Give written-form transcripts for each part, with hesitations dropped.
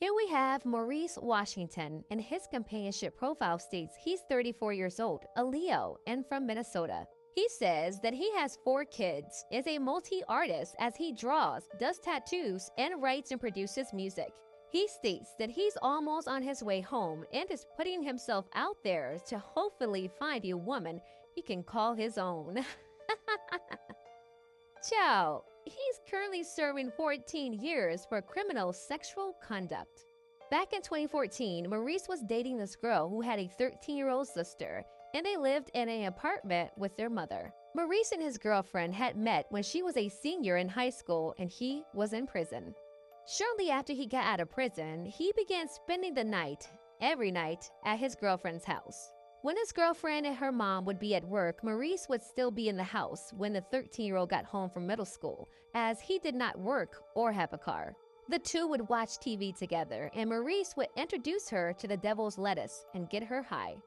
Here we have Maurice Washington, and his companionship profile states he's 34 years old, a Leo, and from Minnesota. He says that he has 4 kids, is a multi-artist as he draws, does tattoos, and writes and produces music. He states that he's almost on his way home and is putting himself out there to hopefully find a woman he can call his own. Ciao. He's currently serving 14 years for criminal sexual conduct. Back in 2014, Maurice was dating this girl who had a 13-year-old sister, and they lived in an apartment with their mother. Maurice and his girlfriend had met when she was a senior in high school and he was in prison. Shortly after he got out of prison, he began spending the night, every night, at his girlfriend's house. When his girlfriend and her mom would be at work, Maurice would still be in the house when the 13-year-old got home from middle school, as he did not work or have a car. The two would watch TV together, and Maurice would introduce her to the devil's lettuce and get her high.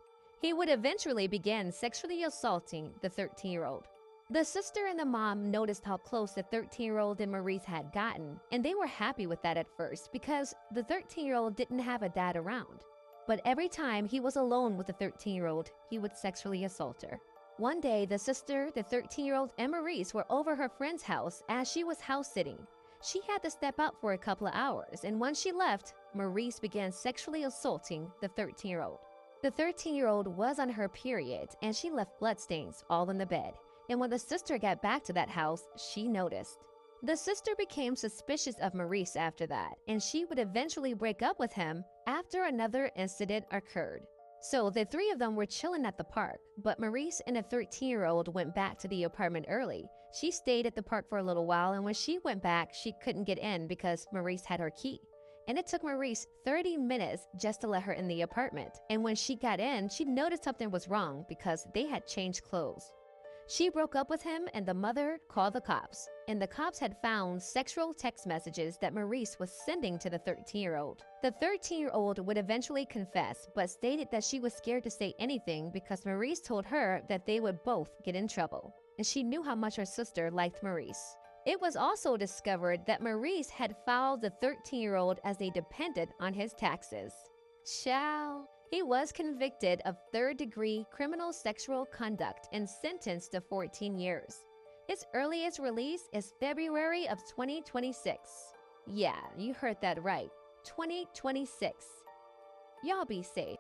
He would eventually begin sexually assaulting the 13-year-old. The sister and the mom noticed how close the 13-year-old and Maurice had gotten, and they were happy with that at first because the 13-year-old didn't have a dad around. But every time he was alone with the 13-year-old, he would sexually assault her. One day, the sister, the 13-year-old, and Maurice were over her friend's house as she was house-sitting. She had to step out for a couple of hours, and when she left, Maurice began sexually assaulting the 13-year-old. The 13-year-old was on her period, and she left bloodstains all in the bed. And when the sister got back to that house, she noticed. The sister became suspicious of Maurice after that, and she would eventually break up with him after another incident occurred. So the 3 of them were chilling at the park, but Maurice and the 13-year-old went back to the apartment early. She stayed at the park for a little while, and when she went back, she couldn't get in because Maurice had her key. And it took Maurice 30 minutes just to let her in the apartment. And when she got in, she noticed something was wrong because they had changed clothes. She broke up with him, and the mother called the cops. And the cops had found sexual text messages that Maurice was sending to the 13-year-old. The 13-year-old would eventually confess, but stated that she was scared to say anything because Maurice told her that they would both get in trouble. And she knew how much her sister liked Maurice. It was also discovered that Maurice had filed the 13-year-old as a dependent on his taxes. Ciao. He was convicted of 3rd-degree criminal sexual conduct and sentenced to 14 years. His earliest release is February of 2026. Yeah, you heard that right. 2026. Y'all be safe.